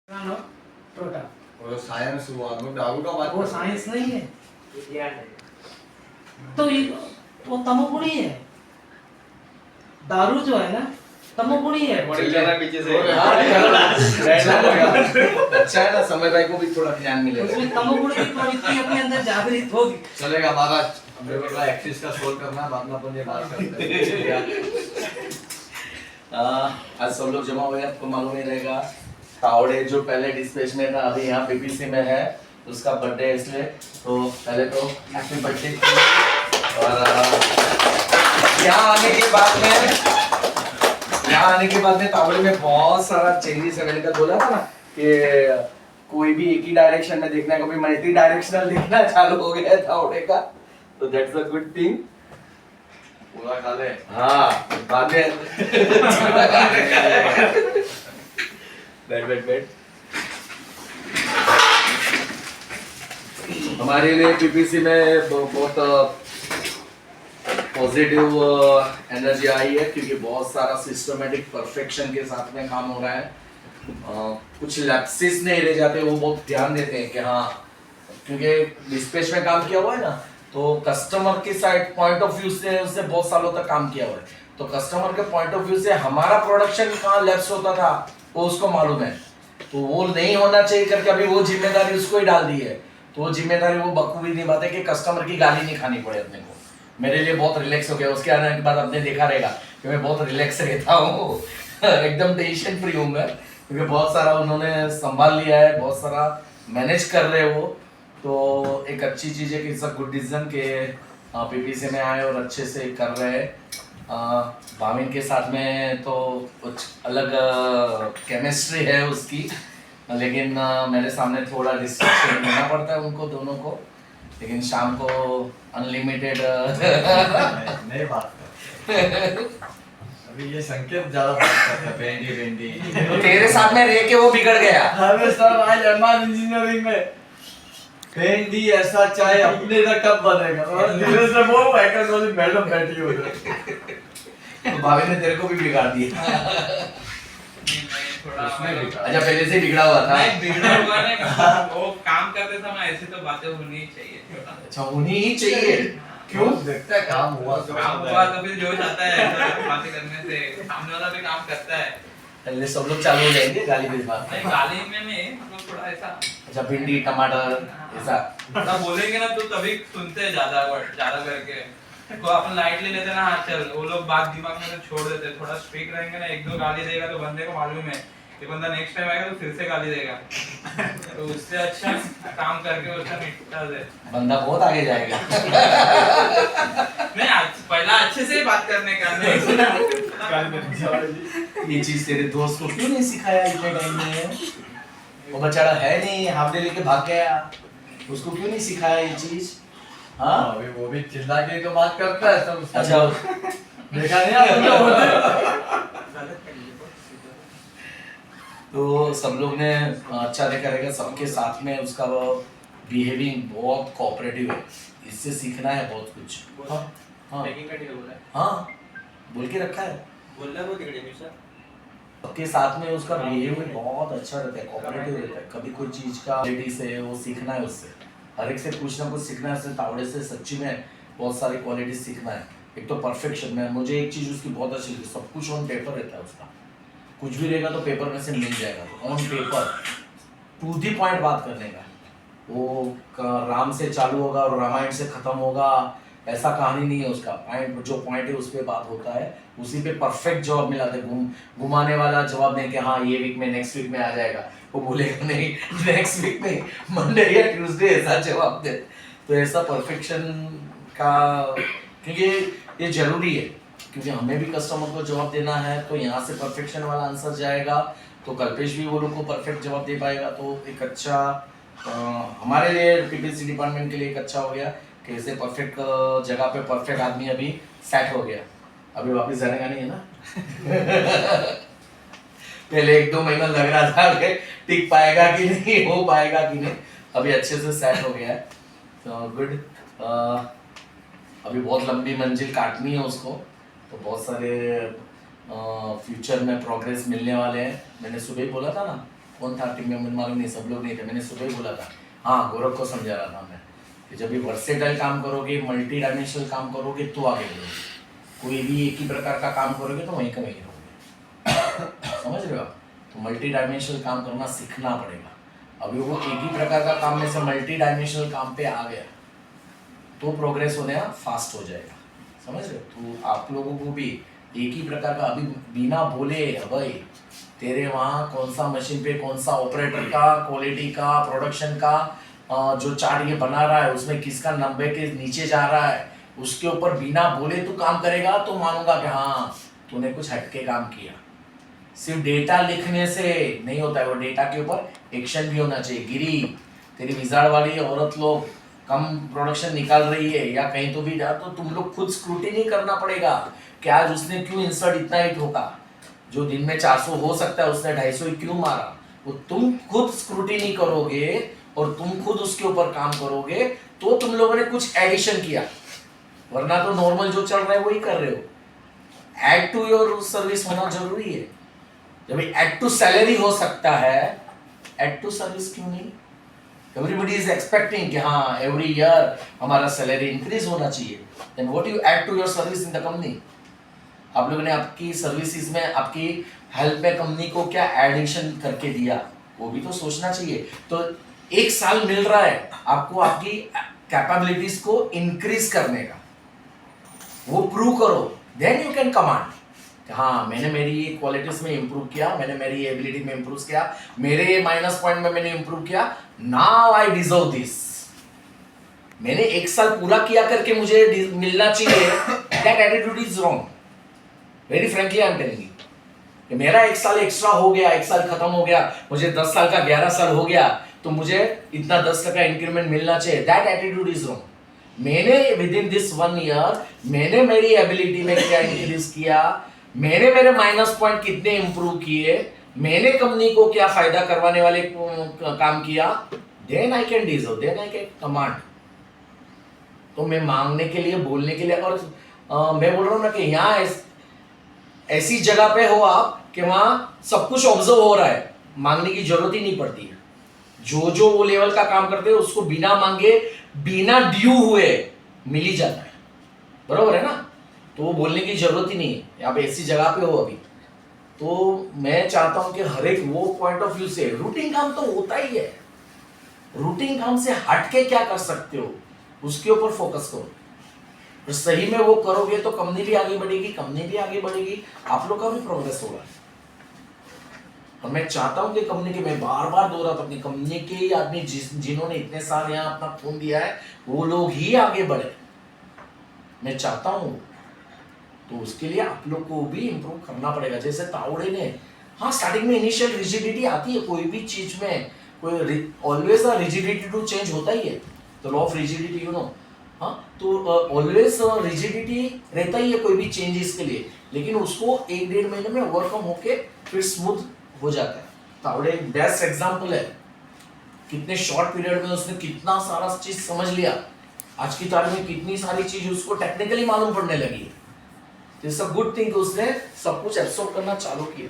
टोटा वो साइंस हुआ, वो दारू का बात वो कर रहे साइंस नहीं है विज्ञान है। तो वो तमोगुणी है। दारू जो है ना तमोगुणी है। रिकॉर्डिंग चल रहा है पीछे से। अच्छा है ना, समय भाई को भी थोड़ा ज्ञान मिलेगा। उसमें तमोगुण की प्रवृत्ति अपने अंदर जागृत होगी। चलेगा महाराज, मेरे को एक्सिस का सोल्व करना है, बाद में अपन ये बात करते हैं। आज सब लोग जमा हुए, आपको मालूम ही रहेगा तावड़े जो पहले डिस्पेच में था अभी यहाँ पीपीसी में है, उसका बर्थडे है इसलिए तो पहले तो हैप्पी बर्थडे। और यहाँ आने के बाद में तावड़े में बहुत सारा चेंजेस है। मैंने कल बोला था ना कि कोई भी एक ही डायरेक्शन में देखना है, कभी मल्टी डायरेक्शनल देखना चालू हो गया है तावड़े का, तो दैट्स अ गुड थिंग। पूरा खा ले। हाँ बाद में बैठ हमारे लिए पीपीसी में बहुत पॉजिटिव एनर्जी आई है, क्योंकि बहुत सारा सिस्टमेटिक परफेक्शन के साथ में काम हो रहा है। कुछ लैप्सेस नहीं रह जाते, वो बहुत ध्यान देते हैं कि हाँ, क्योंकि डिस्पैच में काम किया हुआ है ना, तो कस्टमर की साइड पॉइंट ऑफ व्यू से उसने बहुत सालों तक काम किया हुआ है, तो कस्टमर के पॉइंट ऑफ व्यू से हमारा प्रोडक्शन कहाँ लैप्स होता था वो उसको मालूम है, तो वो नहीं होना चाहिए करके अभी वो जिम्मेदारी उसको ही डाल दी है। तो वो जिम्मेदारी वो बखूबी निभाते कि कस्टमर की गाली नहीं खानी पड़े अपने को। मेरे लिए बहुत रिलैक्स हो गया, उसके आने के बाद आपने देखा रहेगा कि मैं बहुत रिलैक्स रहता हूँ। एकदम टेंशन फ्री हूँ मैं, क्योंकि बहुत सारा उन्होंने संभाल लिया है, बहुत सारा मैनेज कर रहे हैं वो, तो एक अच्छी चीज़ है कि इट्स अ गुड डिसीजन के पीपीसी में आए और अच्छे से कर रहे हैं। भाविन के साथ में तो कुछ अलग केमिस्ट्री है उसकी, लेकिन मेरे सामने थोड़ा रिस्ट्रिक्शन देना पड़ता है उनको दोनों को, लेकिन शाम को अनलिमिटेड नहीं बात कर। अभी ये संकेत ज्यादा बात करता है, भेंडी तेरे साथ में रह के वो बिगड़ गया। हमें सब आज एमआर इंजीनियरिंग में भेंडी ऐसा चाय अपने तक कब बनेगा, और धीरे से वो बैठकर वाली मैडम बैठी हो जाए। तो भाभी ने तेरे को भी बिगाड़ दिया। अच्छा पहले से बिगड़ा हुआ था। नहीं बिगड़ा हुआ नहीं, वो काम करते समय ऐसी तो बातें होनी ही चाहिए। अच्छा होनी ही चाहिए, क्यों? देखता है काम हुआ काम हुआ तो फिर जोश आता है ऐसा बातें करने से, सामने वाला भी काम करता है। पहले सब लोग चालू हो जाएंगे गाली बेच बात। नहीं गाली में नहीं, मतलब थोड़ा ऐसा अच्छा भिंडी टमाटर ऐसा थोड़ा बोलेंगे ना तो तभी सुनते हैं ज्यादा वर्ड ज्यादा करके। तो अपन लाइटली लेते ना, हाँ चल, वो लोग बात दिमाग में तो छोड़ देते। थोड़ा स्ट्रिक्ट रहेंगे ना, एक दो गाली देगा तो बंदे को मालूम है कि बंदा नेक्स्ट टाइम आएगा तो फिर से गाली देगा, तो उससे अच्छा काम करके उसका निपटा दे। बंदा बहुत आगे जाएगा। नहीं पहला अच्छे से बात करने का, नहीं ये चीज तेरे दोस्त को क्यों नहीं सिखाया इतने टाइम में? वो बेचारा है नहीं, हाफ डे लेके भाग गया, उसको क्यों नहीं सिखाया ये चीज? हाँ अभी वो भी चिल्ला के तो बात करता है सब। अच्छा देखा नहीं आपने होते। तो सब लोग ने अच्छा देखा रहेगा, सबके साथ में उसका वो बिहेविंग बहुत कोऑपरेटिव है, इससे सीखना है बहुत कुछ। हाँ हाँ पैकिंग का ठीक बोला है, हाँ बोल के रखा है, बोल रहा है वो टिकट हमेशा सबके साथ में उसका बिहेवियर बहुत अच्छा रहता है, कोऑपरेटिव रहता है। कभी कोई चीज का क्वालिटी से वो सीखना है, उससे हर एक से कुछ ना कुछ सीखना है। तावड़े से सच्ची में बहुत सारी क्वालिटी सीखना है। एक तो परफेक्शन में मुझे एक चीज उसकी बहुत अच्छी लगी, सब कुछ ऑन पेपर रहता है उसका, कुछ भी रहेगा तो पेपर में से मिल जाएगा, तो on paper to the point बात करने का। वो राम से चालू होगा और रामायण से खत्म होगा, ऐसा कहानी नहीं है उसका। पॉइंट जो पॉइंट है उस पर बात होता है, उसी पे परफेक्ट जवाब मिलाते। घुमाने वाला जवाब नहीं कि हाँ ये वीक में नेक्स्ट वीक में आ जाएगा, वो बोलेगा नहीं नेक्स्ट वीक नहीं, मंडे या ट्यूसडे ऐसा जवाब दे। तो ऐसा परफेक्शन का, क्योंकि ये जरूरी है, क्योंकि हमें भी कस्टमर को जवाब देना है, तो यहाँ से परफेक्शन वाला आंसर जाएगा तो कल्पेश भी वो लोग को परफेक्ट जवाब दे पाएगा। तो एक अच्छा हमारे लिए पीपीसी डिपार्टमेंट के लिए एक अच्छा हो गया कि ऐसे परफेक्ट जगह पे परफेक्ट आदमी अभी सेट हो गया। अभी वापस जाने का नहीं है ना। पहले 1-2 महीना लग रहा था कि टिक पाएगा कि नहीं, हो पाएगा कि नहीं, अभी अच्छे से सेट हो गया है, तो गुड। अभी बहुत लंबी मंजिल काटनी है उसको, तो बहुत सारे फ्यूचर में प्रोग्रेस मिलने वाले हैं। मैंने सुबह ही बोला था ना कौन था टीम में मुझे मालूम नहीं, सब लोग नहीं थे, मैंने सुबह ही बोला था, हाँ गौरव को समझा रहा था मैं कि जब भी वर्सेटाइल काम करोगे, मल्टी डायमेंशनल काम करोगे तो आगे बढ़ोगे, कोई भी एक ही प्रकार का काम करोगे तो वहीं का वहीं रहोगे। समझ रहे हो आप? तो मल्टी डायमेंशनल काम करना सीखना पड़ेगा। अभी वो एक ही प्रकार का काम में से मल्टी डायमेंशनल काम पे आ गया तो प्रोग्रेस होने फास्ट हो जाएगा। समझ रहे हो? तो आप लोगों को भी एक ही प्रकार का, अभी बिना बोले भाई तेरे वहाँ कौन सा मशीन पे कौन सा ऑपरेटर का, क्वालिटी का, प्रोडक्शन का जो चार्ट ये बना रहा है उसमें किसका 90 के नीचे जा रहा है, उसके ऊपर बिना बोले तू काम करेगा तो मानूंगा कि हाँ तूने कुछ हटके काम किया। सिर्फ डेटा लिखने से नहीं होता है, वो डेटा के ऊपर एक्शन भी होना चाहिए। गिरी तेरी विजार्ड वाली औरत लोग कम प्रोडक्शन निकाल रही है या कहीं तो भी जा, तो तुम लोग खुद स्क्रूटिनी करना पड़ेगा कि आज उसने क्यों इंसर्ट इतना ही ठोका, जो दिन में 400 हो सकता है उसने 250 ही क्यों मारा, वो तुम खुद स्क्रूटिनी करोगे और तुम खुद उसके ऊपर काम करोगे तो तुम लोगों ने कुछ एडिशन किया, वरना तो नॉर्मल जो चल रहा है वही कर रहे हो। एड टू योर सर्विस होना जरूरी है। जब एड टू सैलरी हो सकता है, एड टू सर्विस क्यों नहीं? एवरीबडी इज एक्सपेक्टिंग कि हाँ एवरी ईयर हमारा सैलरी इंक्रीज होना चाहिए, then what you add to your service in the company? आप लोगों ने आपकी सर्विसेज में, आपकी हेल्प में कंपनी को क्या एडिशन करके दिया, वो भी तो सोचना चाहिए। तो एक साल मिल रहा है आपको आपकी कैपेबिलिटीज को इंक्रीज करने का, वो प्रूव करो, देन यू कैन कमांड। हाँ मैंने मेरी क्वालिटीज में इंप्रूव किया, मैंने मेरी एबिलिटी में इंप्रूव किया, मेरे माइनस पॉइंट में मैंने इंप्रूव किया, नाउ आई डिजर्व दिस। मैंने एक साल पूरा किया करके मुझे मिलना चाहिए, that attitude is wrong. Very frankly I am telling you कि मेरा एक साल एक्स्ट्रा हो गया, एक साल खत्म हो गया, मुझे 10 साल का 11 साल हो गया तो मुझे इतना 10 का इंक्रीमेंट मिलना चाहिए, दैट एटीट्यूड इज रॉन्ग। मैंने विद इन दिस 1 ईयर मैंने मेरी एबिलिटी में क्या इंक्रीज किया, मैंने मेरे माइनस पॉइंट कितने इंप्रूव किए, मैंने कंपनी को क्या फायदा करवाने वाले काम किया, then I can deserve, then I can command. तो मैं मांगने के लिए, बोलने के लिए, और मैं बोल रहा हूँ ना कि यहाँ ऐसी जगह पे हो आप कि वहां सब कुछ ऑब्जर्व हो रहा है, मांगने की जरूरत ही नहीं पड़ती है। जो वो लेवल का काम करते हैं उसको बिना मांगे, बिना ड्यू हुए मिल ही जाता है, बरोबर है ना? तो वो बोलने की जरूरत ही नहीं है। आप ऐसी जगह पे हो अभी, तो मैं चाहता हूं कि हर एक वो पॉइंट ऑफ व्यू से, रूटीन काम तो होता ही है, रूटीन काम से हटके क्या कर सकते हो उसके ऊपर फोकस करो। तो सही में वो करोगे तो कंपनी भी आगे बढ़ेगी, कंपनी भी आगे बढ़ेगी, आप लोग का भी प्रोग्रेस होगा। और मैं चाहता हूं कि कंपनी के, मैं बार बार दोहराता हूं, अपनी कंपनी के ही आदमी जिन्होंने इतने साल यहाँ अपना खून दिया है वो लोग ही आगे बढ़े, मैं चाहता हूं। तो उसके लिए आप लोग को भी इंप्रूव करना पड़ेगा। जैसे तावड़े ने, हाँ स्टार्टिंग में इनिशियल रिजिडिटी आती है कोई भी चीज में, कोई ऑलवेज रिजिडिटी टू चेंज होता ही है, तो law of rigidity you know, हाँ तो ऑलवेज रिजिडिटी रहता ही है कोई भी चेंजेस के लिए, लेकिन उसको 1-1.5 महीने में ओवरकम होके फिर स्मूथ हो जाता है। तावड़े एक बेस्ट एग्जांपल है, कितने शॉर्ट पीरियड में उसने कितना सारा चीज समझ लिया, आज की तारीख में कितनी सारी चीज उसको टेक्निकली मालूम पड़ने लगी है। इट्स अ गुड थिंग कि उसने सब कुछ एब्सॉर्ब करना चालू किया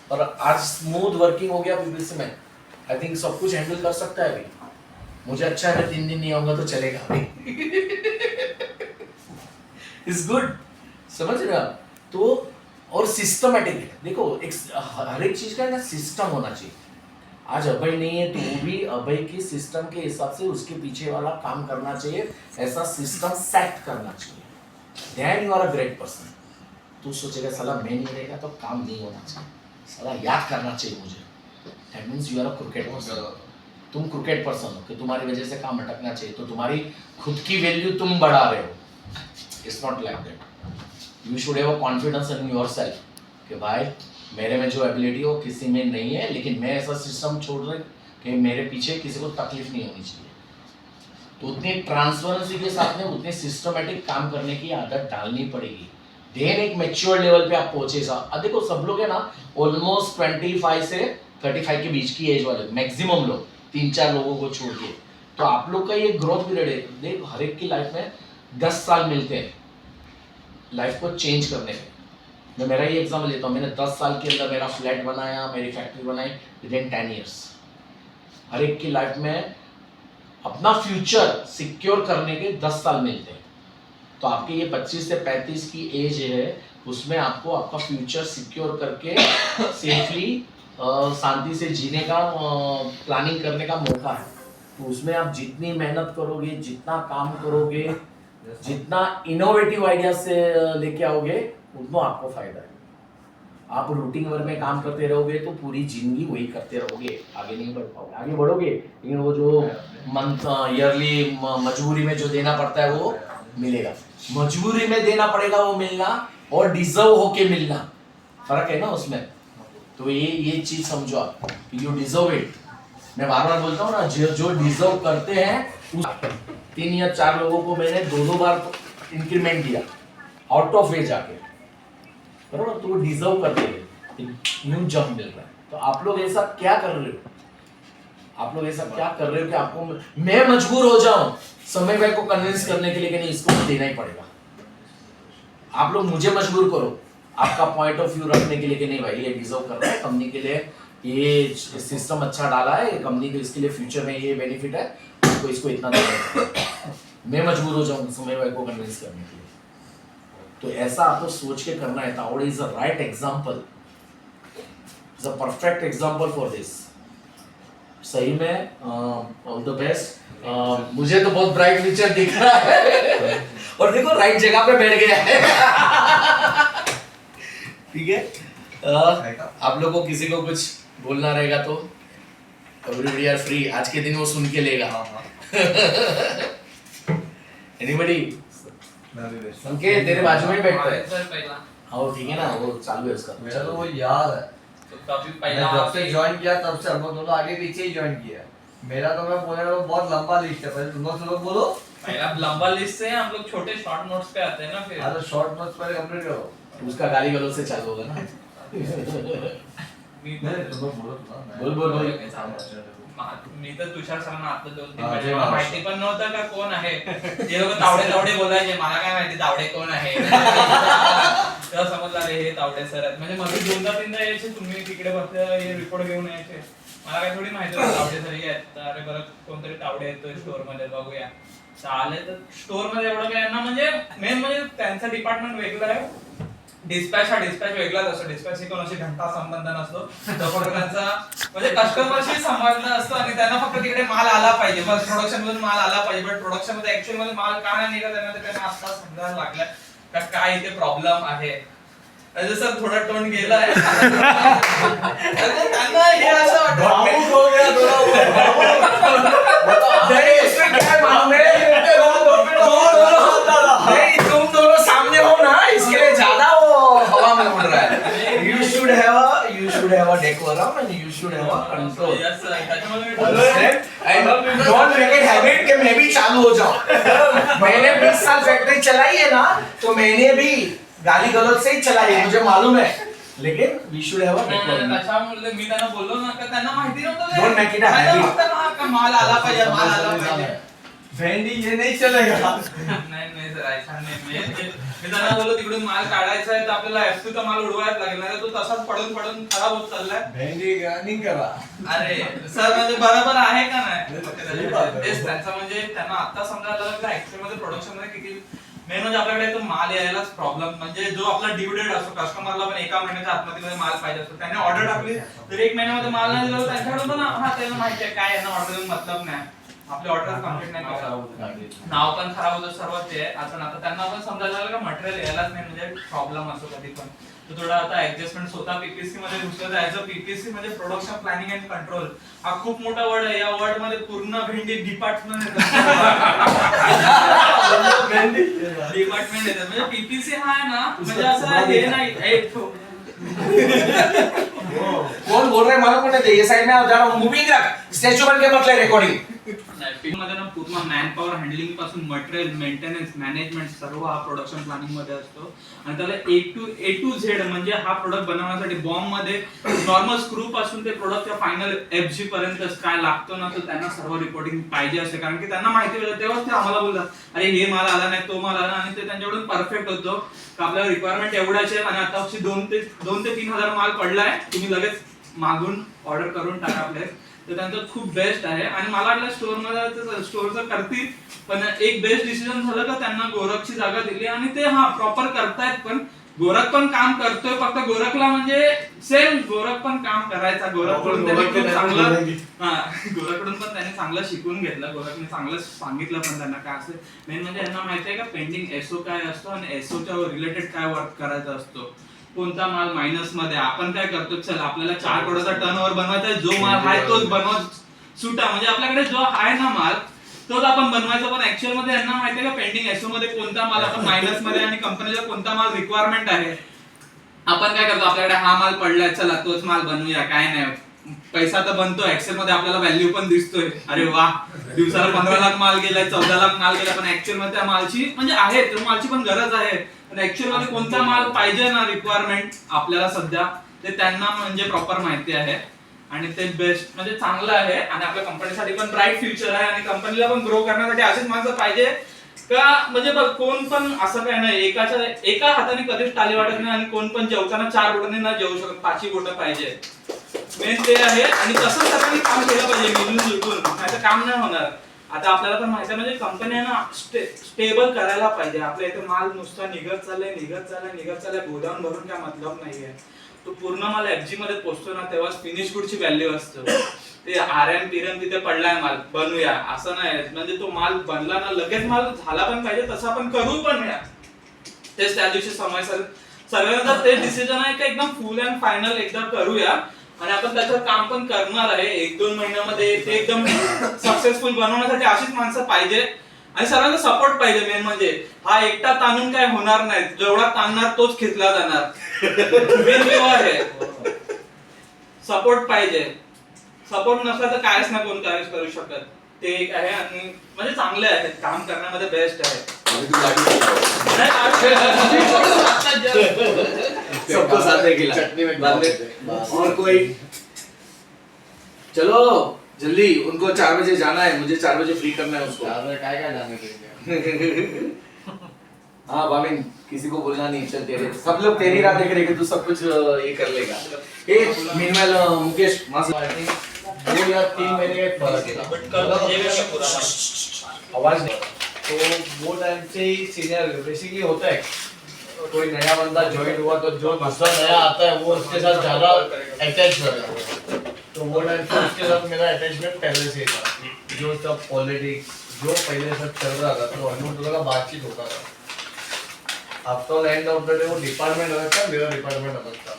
और आज स्मूथ वर्किंग हो गया पीबीसी में। आई थिंक सब कुछ हैंडल कर सकता है अभी। मुझे अच्छा है, मैं 3 दिन नहीं आऊंगा तो चलेगा अभी। इट्स गुड, समझ रहे आप? तो और सिस्टमैटिक है, देखो हर एक चीज का ना सिस्टम होना चाहिए। आज अभय नहीं है तो वो भी अभय के सिस्टम के हिसाब से उसके पीछे वाला काम करना चाहिए, ऐसा सिस्टम सेट करना चाहिए, then you are a great person. तू सोचेगा साला मैं नहीं रहेगा तो काम नहीं होना चाहिए, साला याद करना चाहिए मुझे, that means you are a cricket person. तुम क्रिकेट पर्सन हो कि तुम्हारी वजह से काम अटकना चाहिए, तो तुम्हारी खुद की वैल्यू तुम बढ़ा रहे हो। It's not like that. You should have a confidence in yourself कि भाई मेरे में जो एबिलिटी हो किसी में नहीं है, लेकिन मैं ऐसा सिस्टम छोड़ रहा कि मेरे पीछे किसी को तकलीफ नहीं होनी चाहिए। तो उतनी ट्रांसपेरेंसी के साथ में उतने सिस्टमेटिक काम करने की आदत डालनी पड़ेगी, देन एक मैच्योर लेवल पे आप पहुंचेगा। देखो सब लोग है ना ऑलमोस्ट 25 से 35 के बीच की एज वाले मैक्सिमम लोग, 3-4 लोगों को छोड़ के, तो आप लोग का ये ग्रोथ पीरियड है। देख हर एक की लाइफ में 10 साल मिलते हैं लाइफ को चेंज करने में, मैं मेरा ही एग्जाम्पल लेता हूँ, मैंने 10 साल के अंदर मेरा फ्लैट बनाया, मेरी फैक्ट्री बनाई विदिन 10 ईयर्स। हर एक की लाइफ में अपना फ्यूचर सिक्योर करने के 10 साल मिलते हैं। तो आपके ये 25 से 35 की एज है, उसमें आपको आपका फ्यूचर सिक्योर करके सेफली शांति से जीने का प्लानिंग करने का मौका है। तो उसमें आप जितनी मेहनत करोगे, जितना काम करोगे, जितना इनोवेटिव आइडिया से लेके आओगे, उतना आपको फायदा है। आप रूटीन वर्क में काम करते रहोगे तो पूरी जिंदगी वही करते रहोगे, आगे नहीं बढ़ पाओगे। आगे बढ़ोगे लेकिन वो जो मंथ ईयरली मजबूरी में जो देना पड़ता है वो मिलेगा। मजबूरी में देना पड़ेगा वो मिलना, और डिजर्व होके मिलना, फर्क है ना उसमें। तो ये चीज समझो आप, यू डिजर्व इट। मैं बार बार बोलता हूँ ना, जो डिजर्व करते हैं 3 या 4 लोगों को मैंने 2-2 बार इंक्रीमेंट दिया आउट ऑफ वे जाके, बराबर। तो वो डिजर्व करते हैं, न्यू जंप मिल रहा है। तो आप लोग ऐसा क्या कर रहे हो? आप लोग ऐसा क्या कर रहे हो कि आपको मैं मजबूर हो जाऊं समय भाई को कन्विंस करने के लिए कि नहीं इसको देना ही पड़ेगा। आप लोग मुझे मजबूर करो आपका पॉइंट ऑफ व्यू रखने के लिए कि नहीं भाई ये डिजर्व कर रहा है, कंपनी के लिए ये सिस्टम अच्छा डाला है, कंपनी को इसके लिए फ्यूचर में ये बेनिफिट है, तो इसको इतना देना है। मैं मजबूर हो जाऊं समय भाई को कन्विंस करने के लिए। तो ऐसा आपको सोच के करना है। Tawde is a right example, is a perfect example for this. सही में ऑल द बेस्ट। मुझे तो बहुत ब्राइट फ्यूचर दिख रहा है और देखो राइट जगह पे बैठ गया है। ठीक है, आप लोगों को किसी को कुछ बोलना रहेगा तो एवरीबॉडी आर फ्री। आज के दिन वो सुन के लेगा। एनीबॉडी? संकेत तेरे बाजू में ही बैठता है। सर पहला हाँ ठीक है ना, वो चालू है उसका। मेरा तो वो याद है, तो कभी मैं पहला जब से ज्वाइन किया तब से हम लोग दोनों आगे पीछे ही ज्वाइन किया। मेरा तो मैं बोलने में बहुत लंबा लिस्ट है, पहले तुम लोग बोलो। पहला लंबा लिस्ट से हम लोग छोटे शॉर्ट नोट्स पे आते हैं ना फिर। हाँ तो शॉर्ट नोट्स पहले कंप्लीट करो। उसका गाली गलौज से चालू होगा ना। मी नहीं तुम लोग बोलो तो ना। बोल। मी तर तुषार सरांना आता 2-3 हा, महिने ते मला मला माहिती पण नव्हतं का कोण आहे। ते लोक तावडे बोलायचे, मला काय माहिती तावडे कोण आहे। तेव्हा समजलं अरे हे तावडे सर आहेत। म्हणजे मध्ये 2-3दा यायचे, तुम्ही तिकडे बसले हे रिपोर्ट घेऊन यायचे, मला काय थोडी माहिती होतं तावडे सर हे आहेत। तर अरे बरं कोणतरी तावडे येतोय स्टोर मध्ये, बघूया। चाले तर स्टोर मध्ये एवढं काय यांना म्हणजे मेन म्हणजे त्यांचा डिपार्टमेंट वेगळं आहे। डिस्पॅच वेगळाच असतो। डिस्पॅच कोणाशी घंटा संबंध नसतो, तो फक्त त्यांचा म्हणजे कस्टमरशी संबंध असतो आणि त्यांना फक्त तिकडे माल आला पाहिजे, बस प्रोडक्शन मधून माल आला पाहिजे। पण प्रोडक्शन मध्ये ऍक्च्युअल मध्ये माल का नाही निघत आहे त्यांना आता समजायला लागलं का काय इथे प्रॉब्लेम आहे। जसं थोडा टोन गेला आहे त्यांना हे असं वाटतं भावुक हो गया नहीं, तुम दोनों सामने हो ना, इसके लिए ज्यादा वो हवा में उड़ रहा है। You should have a decorum and you should have a control. Yes, त्याच्यामुळे And don't make it habit कि मैं भी चालू हो जाऊं। मैंने 20 साल फैक्ट्री चलाई है ना, तो मैंने भी गाली गलौज से ही चलाई है, मुझे मालूम है। लेकिन we should have a decorum. त्याच्यामुळे मी त्यांना बोललो ना का त्यांना माहिती नव्हतं Don't make it a habit. का माल आला पाहिजे। भेंडी ये नहीं चलेगा। नाही सर ऐसा नाही। मी त्यांना बोललो तिकडून माल काढायचा आहे तर आपल्याला F2 चा माल उडवायला लागेल, नाही तो तसाच पडून खराब होत चाललाय। भेंडी का नहीं करा। अरे सर म्हणजे बरोबर आहे का सही बात नाही? आहे. तेच त्यांचं म्हणजे त्यांना आता समजायला लागलं की ऍक्च्युअल मध्ये प्रोडक्शन मध्ये किती मेन म्हणजे आपल्याकडे तो माल यायलाच प्रॉब्लेम, म्हणजे जो आपला ड्यू डेट असतो, कस्टमरला पण 1 महिन्याच्या आतमध्ये माल पाहिजे असतो। त्याने ऑर्डर टाकली तर 1 महिन्यामध्ये माल नाही दिला तर त्यांच्याकडे ना हा त्यांना माहिती आहे काय यांना ऑर्डर देऊन मतलब नाही, आपले ऑर्डर कंप्लीट नाही करत, नाव पण खराब होतं, सर्व ते आपण आता त्यांना पण समजायला लागलं का मटेरियल यायलाच नाही म्हणजे प्रॉब्लेम असतो कधी पण। तो थोडा आता ऍडजस्टमेंट स्वतः पीपीसी मध्ये घुसलं। ऍज अ पीपीसी म्हणजे प्रोडक्शन प्लॅनिंग अँड कंट्रोल हा खूप मोठा वर्ड आहे। या वर्ड मध्ये पूर्ण भेंडी डिपार्टमेंट येतात म्हणजे पीपीसी हा आहे ना, म्हणजे असं हे नाही कौन बोल रहा है मालूम नहीं, ये साइड में आ जाओ, मूविंग रख, स्टैचू बन के मत ले रिकॉर्डिंग। मध्ये ना पूर्ण तुम्हाला मॅन पॉवर हँडलिंग पासून मटेरियल मेंटेनन्स मॅनेजमेंट सर्व हा प्रोडक्शन प्लॅनिंग मध्ये असतो आणि त्याला ए टू झेड म्हणजे हा प्रोडक्ट बनवण्यासाठी बॉम्ब मध्ये नॉर्मल स्क्रू पासून ते प्रोडक्टच्या फायनल एफजी पर्यंत काय लागतो ना तर त्यांना सर्व रिपोर्टिंग पाहिजे असते कारण की त्यांना माहिती होतं तेव्हाच ते आम्हाला बोलतात अरे हे माल आला नाही तो माल आला आणि ते त्यांच्याकडून परफेक्ट होतो का आपल्याला रिक्वायरमेंट एवढ्याच आहे आणि आता 2 ते 3,000 माल पडलाय तुम्ही लगेच मागून ऑर्डर करून टाका आपले तर त्यांचं खूप बेस्ट आहे आणि मला वाटलं स्टोअरमध्ये स्टोअरचं करतील पण एक बेस्ट डिसिजन झालं का त्यांना गोरखची जागा दिली आणि ते हा प्रॉपर करतायत पण गोरख पण काम करतोय फक्त गोरखला म्हणजे सेम गोरख पण काम करायचा गोरखकडून त्यांनी खूप चांगलं गोरखकडून पण त्यांनी चांगलं शिकून घेतलं गोरखने चांगलं सांगितलं पण त्यांना काय असं मेन म्हणजे यांना माहिती आहे का पेंडिंग एसओ काय असतो आणि एसओच्या रिलेटेड काय वर्क करायचा असतो कोणता माल मायनस मध्ये आपण काय करतो चल आपल्याला 4 करोडचा टर्नओव्हर बनवायचा आहे जो माल आहे तोच बनवा सुटा म्हणजे आपल्याकडे जो आहे ना माल तोच आपण बनवायचा पण ऍक्च्युअल मध्ये यांना माहिती आहे का पेंडिंग एसओ मध्ये कोणता माल आपण मायनस मध्ये आणि कंपनीला कोणता माल रिक्वायरमेंट आहे आपण काय करतो आपल्याकडे हा माल पडलाय चला तोच माल बनवूया काय नाही पैसा तर बनतो एक्सेल मध्ये आपल्याला व्हॅल्यू पण दिसतोय अरे वा दिवसाला 15 लाख माल गेलाय 14 लाख माल गेलाय पण ऍक्च्युअल मध्ये त्या मालची म्हणजे आहे त्या मालची पण गरज आहे पण ऍक्च्युअल मध्ये कोणता माल पाहिजे ना रिक्वायरमेंट आपल्याला सध्या ते त्यांना म्हणजे प्रॉपर माहिती आहे आणि ते बेस्ट म्हणजे चांगलं आहे आणि आपल्या कंपनीसाठी पण ब्राईट फ्युचर आहे आणि कंपनीला पण ग्रो करण्यासाठी असेच माणसं पाहिजे का म्हणजे बघ कोण पण असं काय नाही एका हाताने कधीच टाळी वाटत नाही आणि कोण पण जेवताना 4 बोटांनी ना जेवू शकत 5 बोटं पाहिजे मेन ते आहे आणि तसं सगळ्यांनी काम केलं पाहिजे मिळून जुळून नाहीतर काम नाही होणार आता आपल्याला पण माहिती आहे म्हणजे कंपनी आहे ना स्टेबल करायला पाहिजे आपल्या इथे माल नुसता निघत चाललाय गोदाम भरून काय मतलब नाहीये तो पूर्ण माल एफजी मध्ये पोहोचतो ना तेव्हाच फिनिश गुडची व्हॅल्यू असतो ते आरएम पिरम तिथे पडलाय माल बनवूया असं नाही म्हणजे तो माल बनला ना लगेच माल झाला पण पाहिजे तसं आपण करू पण या तेच त्या दिवशी समय सगळ्यांचा ते डिसिजन आहे की एकदम फुल अँड फायनल एकदा करूया आणि आपण त्याच्यावर काम पण करणार आहे 1-2 महिन्यामध्ये ते एकदम सक्सेसफुल बनवण्यासाठी अशीच माणसं पाहिजे आणि सर्वांचा सपोर्ट पाहिजे मेन म्हणजे हा एकटा ताणून काय होणार नाही जेवढा ताणणार तोच खेचला जाणार मेन किंवा आहे सपोर्ट पाहिजे सपोर्ट नसला तर कायच ना कोण कायच करू शकत ते एक आहे आणि म्हणजे चांगले आहे काम करण्यामध्ये बेस्ट आहे सबको साथ में खिला और कोई चलो जल्दी उनको 4 बजे जाना है मुझे 4 बजे फ्री करना है उसको काय जाने के हाँ भाविन किसी को बोलना नहीं चल तेरे सब लोग तेरी राह देख रहे कि तू सब कुछ ये कर लेगा मीनवाइल मुकेश 2 या 3 महीने का फर्क है आवाज नहीं तो वो टाइम से ही सीनियर बेसिकली होता है कोई नया बंदा ज्वाइन हुआ तो जो दूसरा नया आता है वो उसके साथ ज्यादा अटैच हो जाता है तो वो टाइम से उसके साथ मेरा अटैचमेंट पहले से ही था जो सब पॉलिटिक्स जो पहले सब चल रहा था तो हम लोगों का बातचीत होता था after end of the day वो डिपार्टमेंट अलग था मेरा डिपार्टमेंट अलग था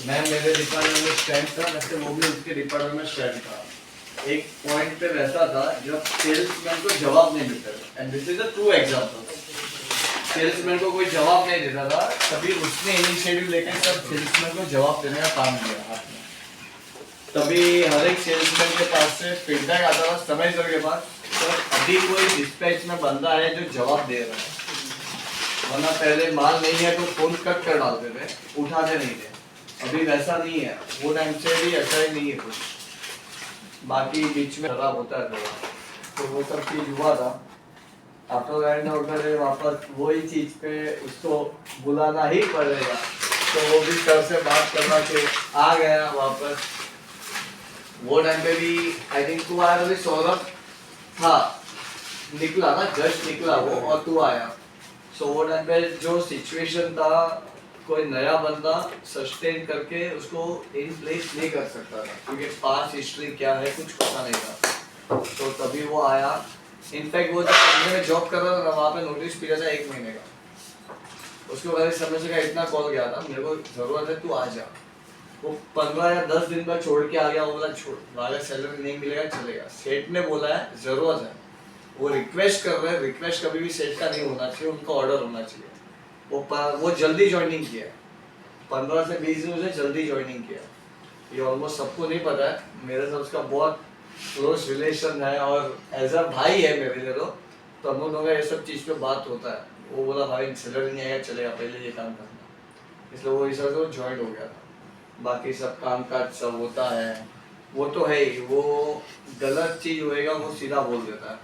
मैं मेरे डिपार्टमेंट में स्टैंड था वैसे वो भी उसके डिपार्टमेंट में स्टैंड था एक पॉइंट पे वैसा था जब सेल्समैन को जवाब नहीं देता and this is a true example salesman को कोई जवाब नहीं देता था तभी उसने इनिशिएटिव लेकर सब सेल्समैन को जवाब देने का काम किया हाथ में तभी हर एक सेल्समैन के पास से फीडबैक आता था समय के पास तो अभी कोई डिस्पैच में बंदा है जो जवाब दे रहा है वरना पहले माल नहीं है तो फोन कट कर डालते थे उठाते नहीं थे अभी वैसा नहीं है वो टाइम से भी ऐसा ही नहीं है कुछ बाकी बीच में खराब होता है थोड़ा तो वो सब चीज हुआ था after end of the day वापस वही चीज पे उसको बुलाना ही पड़ेगा तो वो भी सर से बात करना कि आ गया वापस वो टाइम पे भी आई थिंक तू आया तो सौरभ था निकला ना जस्ट निकला वो और तू आया सो वो टाइम पे जो सिचुएशन था कोई नया बंदा सस्टेन करके उसको इन प्लेस नहीं कर सकता था क्योंकि पास हिस्ट्री क्या है कुछ पता नहीं था तो तभी वो आया इनफैक्ट वो जब कंपनी में जॉब कर रहा था वहाँ पे नोटिस पीरियड था 1 महीने का उसके बाद समय से का इतना कॉल गया था मेरे को जरूरत है तू आ जा वो 15 या 10 दिन बाद छोड़ के आ गया वो बोला छोड़ वाला सैलरी नहीं मिलेगा चलेगा सेठ ने बोला है जरूरत है वो रिक्वेस्ट कर रहे हैं रिक्वेस्ट कभी भी सेठ का नहीं होना चाहिए उनका ऑर्डर होना चाहिए वो जल्दी ज्वाइनिंग किया 15 से 20 दिन से जल्दी ज्वाइनिंग किया ये ऑलमोस्ट सबको नहीं पता है मेरे से उसका बहुत क्लोज रिलेशन है और एज अ भाई है मेरे लिए तो हम लोगों का ये सब चीज़ पे बात होता है। वो बोला भाई सैलरी नहीं आएगा चलेगा, पहले ये काम करना, इसलिए वो इस वो ज्वाइन हो गया था। बाकी सब काम काज सब होता है, वो तो है ही, वो गलत चीज़ होएगा वो सीधा बोल देता है,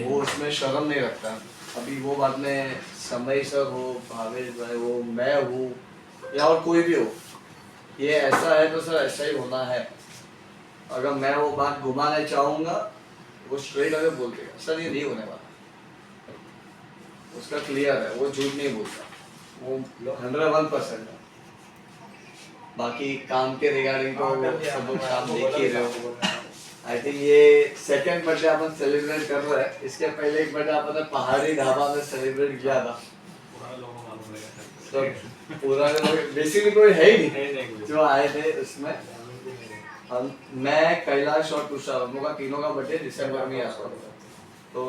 वो उसमें शर्म नहीं रखता। अभी वो बाद में समय सर हो, भावेश भाई हो, मैं हूँ या और कोई भी हो, ये ऐसा है तो सर ऐसा ही होना है। अगर मैं वो बात घुमाना चाहूँगा वो स्ट्रेट अगर बोल देगा सर ये नहीं होने वाला, उसका क्लियर है, वो झूठ नहीं बोलता, वो 101% है। बाकी काम के रिगार्डिंग तो सब लोग काम देख ही रहे हो। आई थिंक ये सेकंड बर्थडे अपन सेलिब्रेट कर रहे हैं, इसके पहले एक बर्थडे अपन पहाड़ी ढाबा में सेलिब्रेट किया था। तो पूरा बेसिकली कोई है ही नहीं जो आए थे उसमें। हम मैं कैलाश और तुषार हम लोग का तीनों का बर्थडे दिसंबर में आता था, तो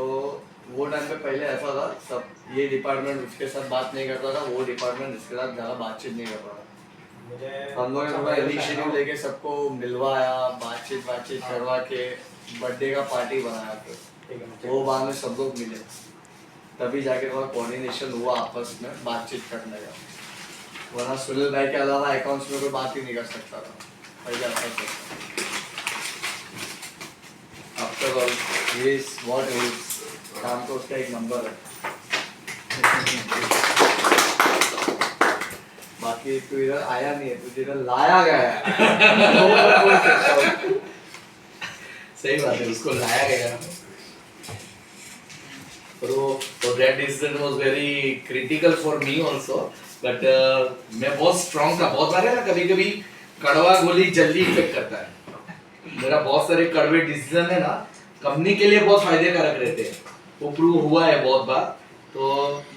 वो टाइम पे पहले ऐसा था सब ये डिपार्टमेंट उसके साथ बात नहीं करता था, वो डिपार्टमेंट इसके साथ ज़्यादा बातचीत नहीं करता था। हम लोगों ने पूरा इनिशिएटिव लेके सबको मिलवाया, बातचीत करवा के बर्थडे का पार्टी बनाया, फिर वो बाद में सब लोग मिले, तभी जाके थोड़ा कोऑर्डिनेशन हुआ आपस में बातचीत करने का। वरना सुनील भाई के अलावा अकाउंट्स में कोई बात ही नहीं कर सकता था पहले ऐसा था। After all he is what he is, काम तो उसका एक नंबर है। बाकी तू इधर आया नहीं है, तुझे इधर लाया गया है। सही बात है, उसको लाया गया। पर वो that decision was very critical for me also, but मैं बहुत strong था। बहुत बार है ना, कभी कभी कड़वा गोली जल्दी इफेक्ट करता है। मेरा बहुत सारे कड़वे डिसीजन है ना कंपनी के लिए बहुत फायदे कारक रहते हैं, वो प्रूव हुआ है बहुत बार। तो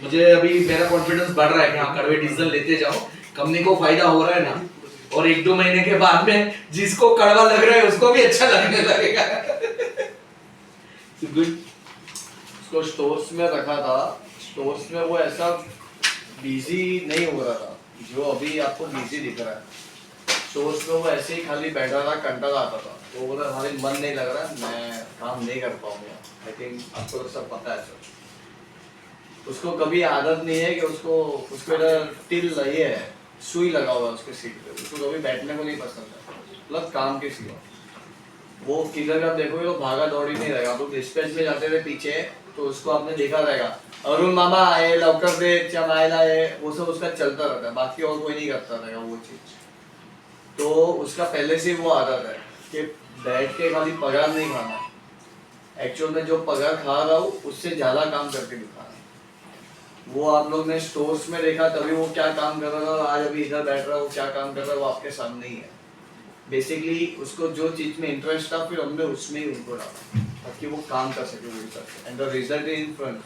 मुझे अभी मेरा कॉन्फिडेंस बढ़ रहा है कि हाँ कड़वे डिसीजन लेते जाओ, कंपनी को फायदा हो रहा है ना, और 1-2 महीने के बाद में जिसको कड़वा लग रहा है उसको भी अच्छा लगने लगेगा। गुड। उसको स्टोर्स में रखा था, स्टोर्स में वो ऐसा बिजी नहीं हो रहा था जो अभी आपको बिजी दिख रहा है। स्टोर्स में वो ऐसे ही खाली बैठा था, कंटाला आता था, वो बोला हमारे मन नहीं लग रहा, मैं काम नहीं कर पाऊंगा। आई थिंक आपको तो सब पता है सर। उसको कभी आदत नहीं है कि उसको इधर टिल ये है, सुई लगा हुआ है उसके सीट पे, उसको कभी बैठने को नहीं पसंद है, मतलब काम के सिवा। वो किधर का देखोगे तो भागा दौड़ी नहीं रहेगा। तो डिस्पैच में जाते थे पीछे तो उसको आपने देखा रहेगा, अरुण मामा आए, लवकर दे, चमाइला है, वो सब उसका चलता रहता है, बाकी और कोई नहीं करता रहेगा वो चीज। तो उसका पहले से वो आदत है कि बैठ के खाली पगार नहीं खाना, एक्चुअल में जो पगार खा रहा हूँ उससे ज्यादा काम करके दिखाना। वो आप लोग ने स्टोर्स में देखा, तभी वो क्या काम कर रहा था, आज अभी इधर बैठ रहा हूँ क्या काम कर रहा है वो आपके सामने ही है। बेसिकली उसको जो चीज में इंटरेस्ट था फिर हमने उसमें ही उनको डाला ताकि वो काम कर सके वो हिसाब से, and the result is in front.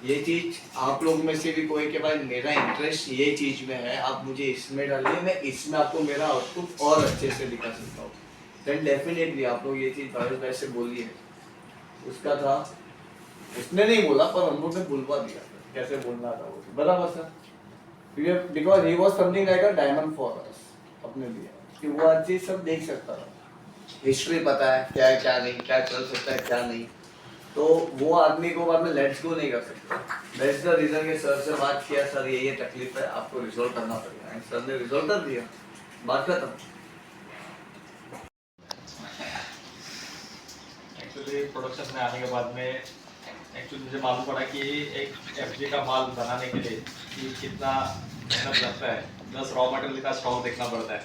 ये चीज आप लोग में से भी कोई के भाई मेरा इंटरेस्ट ये चीज में है, आप मुझे इसमें डालिए, मैं इसमें आपको मेरा आउटपुट और अच्छे से दिखा सकता हूँ, देन डेफिनेटली आप लोग ये चीज भावेश भाई से बोलिए। उसका था, उसने नहीं बोला पर हम लोग ने बुलवा दिया कैसे बोलना था वो, बराबर sir, because he was something like a diamond for us, अपने लिए कि वो हर चीज सब देख सकता था, हिस्ट्री पता है क्या है क्या नहीं, क्या चल सकता है क्या नहीं, तो वो आदमी को बाद में लेट्स गो नहीं कर सकता। दैट्स द रीजन कि सर से बात किया, सर ये तकलीफ है आपको रिजॉल्व करना पड़ेगा, एंड सर ने रिजॉल्व कर दिया, बात खत्म। एक्चुअली प्रोडक्शन में आने के बाद में एक्चुअली मुझे मालूम पड़ा कि एक एफजी का माल बनाने के लिए कि कितना मेहनत लगता है, प्लस रॉ मटेरियल का स्टॉक देखना पड़ता है।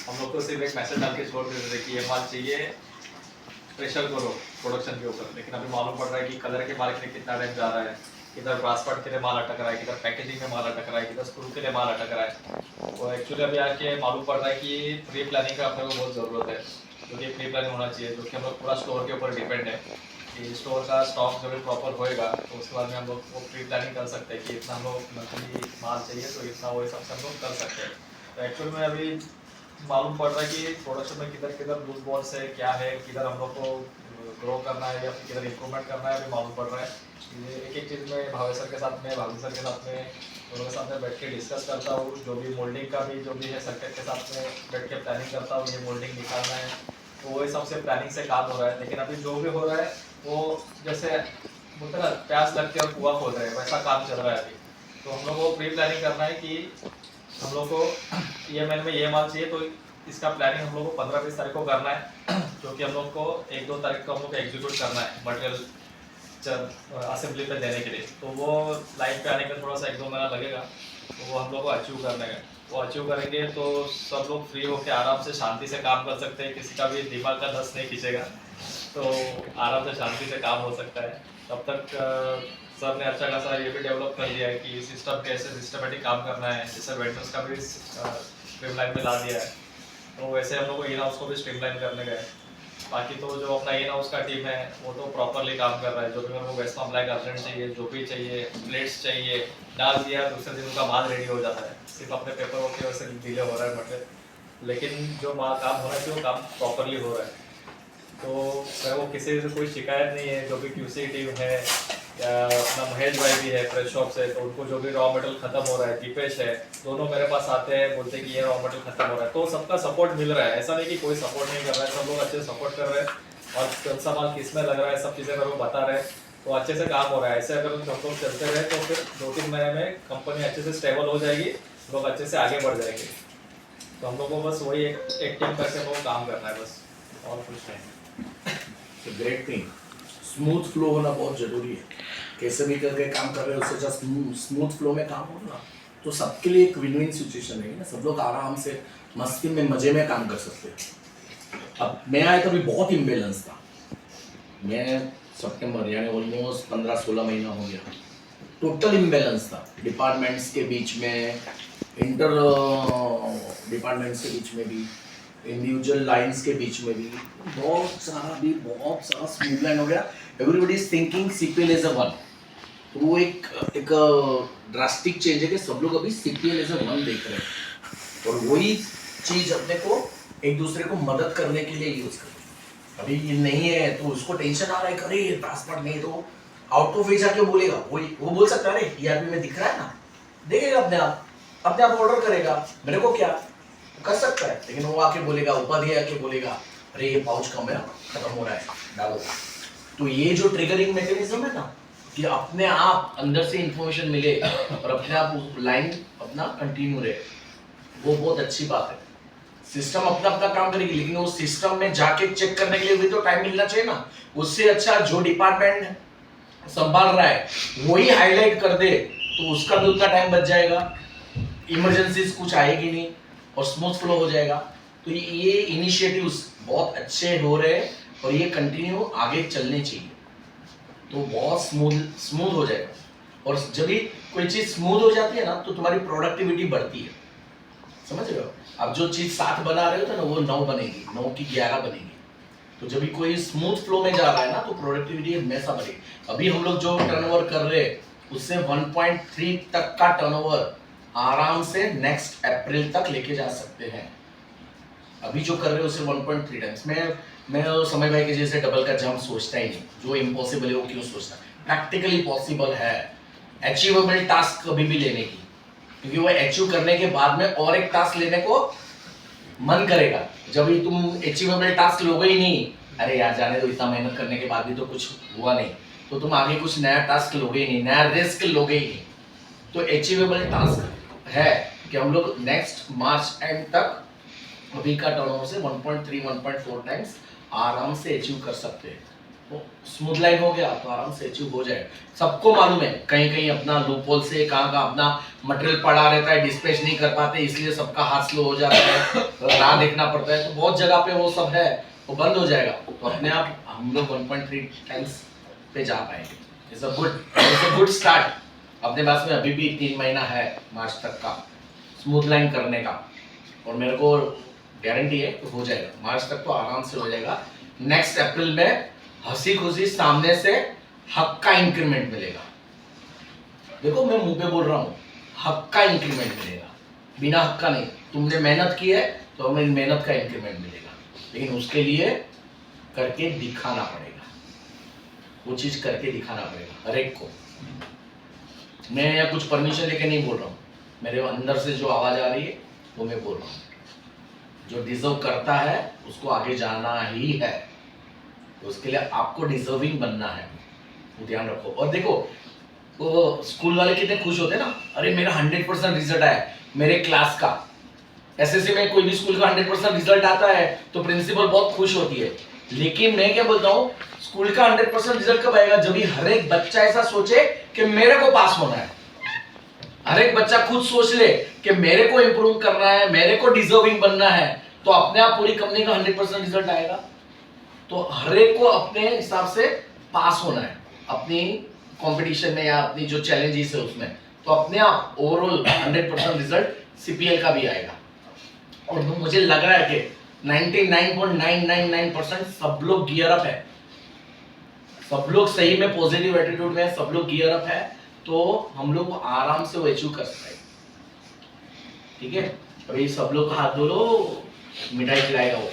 हम लोग तो सिर्फ एक मैसेज डाल के छोड़ देते थे कि ये माल चाहिए, प्रेशर करो प्रोडक्शन के ऊपर, लेकिन अभी मालूम पड़ रहा है कि कलर के माल के लिए कितना टाइम जा रहा है, किधर ट्रांसपोर्ट के लिए माल अटक रहा है, किधर पैकेजिंग में माल अटक रहा है, किधर स्क्रू के लिए माल अटक रहा है। तो एक्चुअली अभी आके मालूम पड़ रहा है कि प्री प्लानिंग का अपने को बहुत ज़रूरत है, क्योंकि प्री प्लानिंग होना चाहिए, जो कि हम लोग पूरा स्टोर के ऊपर डिपेंड है कि स्टोर का स्टॉक जो भी प्रॉपर होएगा तो उसके बाद में हम लोग वो प्री प्लानिंग कर सकते हैं कि इतना हम लोग मंथली माल चाहिए तो इतना वो हिसाब से हम लोग कर सकते हैं। तो एक्चुअल में अभी मालूम पड़ रहा है कि प्रोडक्शन में किधर किधर लूज बॉल्स है, क्या है, किधर हम लोग को ग्रो करना है या फिर किधर इंप्रूवमेंट करना है, अभी मालूम पड़ रहा है। ये एक एक चीज़ में भावेश सर के साथ में, भाभी सर के साथ में, दोनों के साथ में बैठ के डिस्कस करता हूँ, जो भी मोल्डिंग का भी जो भी है सर्किट के साथ में बैठ के प्लानिंग करता हूँ, ये मोल्डिंग निकालना है, तो वो हिसाब से प्लानिंग से काम हो रहा है। लेकिन अभी जो भी हो रहा है वो जैसे बोलते ना प्यास लगती है और कुआं खोद रहे हैं, वैसा काम चल रहा है अभी। तो हम लोग को प्री प्लानिंग करना है कि हम लोग को ये महीने में ये माल चाहिए, तो इसका प्लानिंग हम लोग को 15-20 तारीख को करना है, जो कि हम लोग को 1-2 तारीख को हम लोग को एग्जीक्यूट करना है मटेरियल असेंबली पे देने के लिए। तो वो लाइन पे आने में थोड़ा सा 1-2 महीना लगेगा, तो वो हम लोग को अचीव करने का। वो अचीव करेंगे तो सब लोग फ्री होकर आराम से शांति से काम कर सकते हैं, किसी का भी दिमाग का नस नहीं खींचेगा, तो आराम से शांति से काम हो सकता है। तब तक सर ने अच्छा खासा ये भी डेवलप कर दिया है कि सिस्टम कैसे सिस्टमेटिक काम करना है, जैसे वेंडर्स का भी स्ट्रीमलाइन में ला दिया है, तो वैसे हम लोग को इन हाउस को भी स्ट्रीमलाइन करने का है। बाकी तो जो अपना इन हाउस का टीम है वो तो प्रॉपरली काम कर रहा है। जो भी मेरे को वेस्ट ब्लैक अर्जेंट चाहिए, जो भी चाहिए, प्लेट्स चाहिए, डाल दिया, दूसरे दिन उनका माल रेडी हो जाता है। सिर्फ अपने पेपर वर्क की वजह से डिले हो रहा है मटेरियल, लेकिन जो माल काम होना चाहिए वो काम प्रॉपरली हो रहा है। तो मैं वो किसी से कोई शिकायत नहीं है। जो भी क्यूसी टीम है या अपना महेश भाई भी है फ्रेश शॉप से, तो उनको जो भी रॉ मटेरियल खत्म हो रहा है, दीपेश है, दोनों मेरे पास आते हैं, बोलते हैं कि ये रॉ मटेरियल खत्म हो रहा है, तो सबका सपोर्ट मिल रहा है। ऐसा नहीं कि कोई सपोर्ट नहीं कर रहा है, सब लोग अच्छे से सपोर्ट कर रहे हैं और कौन सा माल किस में लग रहा है सब चीज़ें मेरे को बता रहे हैं, तो अच्छे से काम हो रहा है। ऐसे अगर हम लोग चलते रहे तो फिर 2-3 महीने में कंपनी अच्छे से स्टेबल हो जाएगी, लोग अच्छे से आगे बढ़ जाएंगे। तो हम लोग को बस वही एक टीम करके हम लोग काम करना है बस, और कुछ नहीं। Great thing. स्मूथ फ्लो होना बहुत जरूरी है। कैसे भी करके काम कर रहे हो, उससे जब स्मूथ फ्लो में काम हो ना, तो सबके लिए एक विन विन सिचुएशन रहेगी ना। सब लोग आराम से मस्ती में मजे में काम कर सकते हैं। अब मैं आया तभी बहुत इम्बेलेंस था। मैं सितंबर यानी ऑलमोस्ट 15-16 महीना हो गया, टोटल इम्बेलेंस था। डिपार्टमेंट्स के बीच में, इंटर डिपार्टमेंट्स के बीच में भी, इंडिविजुअल लाइंस के बीच में भी बहुत सारा स्मूथ लाइन हो गया। Everybody is thinking CPL as a one, तो वो एक ड्रास्टिक चेंज है कि सब लोग अभी सीपीएल एज अ वन देख रहे हैं, और वही चीज अपने को एक दूसरे को मदद करने के लिए यूज करें। अभी ये नहीं है तो उसको टेंशन आ रहा है, अरे ये ट्रांसपोर्ट नहीं, तो आउट ऑफ वे जाके बोलेगा, वो बोल सकता है अरे ईआरपी में दिख रहा है ना, देखेगा अपने आप ऑर्डर करेगा, मेरे को क्या कर सकता है। लेकिन वो आके बोलेगा, उपाध्याय आके बोलेगा अरे ये पाउच कम है, खत्म हो रहा है, डालो। तो ये जो ट्रिगरिंग मैकेनिज्म है ना, कि अपने आप अंदर से इंफॉर्मेशन मिले और अपने आप लाइन अपना कंटिन्यू रहे, वो बहुत अच्छी बात है। सिस्टम अपना अपना काम करेगी, लेकिन वो सिस्टम में जाके चेक करने के लिए भी तो टाइम मिलना चाहिए ना। उससे अच्छा जो डिपार्टमेंट संभाल रहा है वही हाईलाइट कर दे, तो उसका भी उतना टाइम बच जाएगा, इमरजेंसीज कुछ आएगी नहीं और स्मूथ फ्लो हो जाएगा। तो ये इनिशिएटिव्स बहुत अच्छे हो रहे हैं और ये कंटिन्यू आगे चलने चाहिए, तो बहुत स्मूथ हो जाएगा। और जब भी कोई चीज स्मूथ हो जाती है ना, तो तुम्हारी प्रोडक्टिविटी बढ़ती है, समझ रहे हो। अब जो चीज 7 बना रहे हो ना, वो 9 बनेगी, 9 की 11 बनेगी। तो जब भी कोई स्मूथ फ्लो में जा रहा है ना, तो प्रोडक्टिविटी हमेशा बढ़ेगी। अभी हम लोग जो टर्नओवर कर रहे हैं, उससे 1.3 तक का टर्नओवर आराम से नेक्स्ट अप्रैल तक लेके जा सकते हैं। अभी जो कर रहे हो उसे 1.3 टाइम्स। मैं समय भाई के जैसे डबल का जंप सोचता ही नहीं, जो इम्पॉसिबल है वो क्यों सोचता। प्रैक्टिकली पॉसिबल है, अचीवेबल टास्क कभी भी लेने की, क्योंकि वो अचीव करने के बाद में और एक टास्क लेने को मन करेगा। जब भी तुम अचीवेबल टास्क लोगे ही नहीं, अरे यार जाने दो, इतना मेहनत करने के बाद भी तो कुछ हुआ नहीं, तो तुम आगे कुछ नया टास्क लोगे ही नहीं, नया रिस्क लोगे ही नहीं। तो अचीवेबल टास्क है कि हम लोग नेक्स्ट मार्च एंड तक अभी का टर्नओवर से 1.3-1.4 टाइम्स आराम से अचीव कर सकते हैं। तो स्मूथ लाइन हो गया तो आराम से अचीव हो जाएगा। सबको मालूम है कहीं कहीं अपना लूपहोल से कहाँ अपना मटेरियल पड़ा रहता है, डिस्पैच नहीं कर पाते, इसलिए सबका हाथ स्लो हो जाता है, राह देखना पड़ता है। तो बहुत जगह पे वो सब है, वो बंद हो जाएगा, तो अपने आप हम लोग 1.3 टाइम्स पे जा पाएंगे। It's a good start. अपने पास में अभी भी 3 महीना है मार्च तक का स्मूथ लाइन करने का, और मेरे को गारंटी है तो हो जाएगा। मार्च तक तो आराम से हो जाएगा। नेक्स्ट अप्रैल में हंसी खुशी सामने से हक का इंक्रीमेंट मिलेगा। देखो मैं मुंह पे बोल रहा हूँ, हक का इंक्रीमेंट मिलेगा, बिना हक का नहीं। तुमने मेहनत की है तो हमें मेहनत का इंक्रीमेंट मिलेगा, लेकिन उसके लिए करके दिखाना पड़ेगा, वो चीज करके दिखाना पड़ेगा हर एक को। मैं या कुछ परमिशन लेके नहीं बोल रहा हूँ, मेरे अंदर से जो आवाज आ रही है वो मैं बोल रहा हूँ। जो डिजर्व करता है उसको आगे जाना ही है, तो उसके लिए आपको डिजर्विंग बनना है, वो ध्यान रखो। और देखो वो स्कूल वाले कितने खुश होते हैं ना, अरे मेरा 100% रिजल्ट आया मेरे क्लास का। एसएससी में कोई भी स्कूल का 100% रिजल्ट आता है तो प्रिंसिपल बहुत खुश होती है, लेकिन मैं क्या बोलता हूँ, स्कूल का 100% रिजल्ट कब आएगा, जब भी हर एक बच्चा ऐसा सोचे कि मेरे को पास होना है। हर एक बच्चा खुद सोच ले कि मेरे को इंप्रूव करना है, मेरे को डिजर्विंग बनना है, तो अपने आप पूरी कंपनी का 100% रिजल्ट आएगा। तो हर एक को अपने हिसाब से पास होना है अपनी कंपटीशन में या अपनी जो चैलेंजेस है उसमें, तो अपने आप ओवरऑल 100% रिजल्ट सीपीएल का भी आएगा। और मुझे लग रहा है कि 99.999% सब लोग गियर अप है, सब लोग सही में पॉजिटिव एटीट्यूड में है, सब लोग गियर अप है, तो हम लोग आराम से वो अचीव कर सकते हैं। ठीक है, अभी सब लोग हाथ धो लो, मिठाई खिलाएगा वो।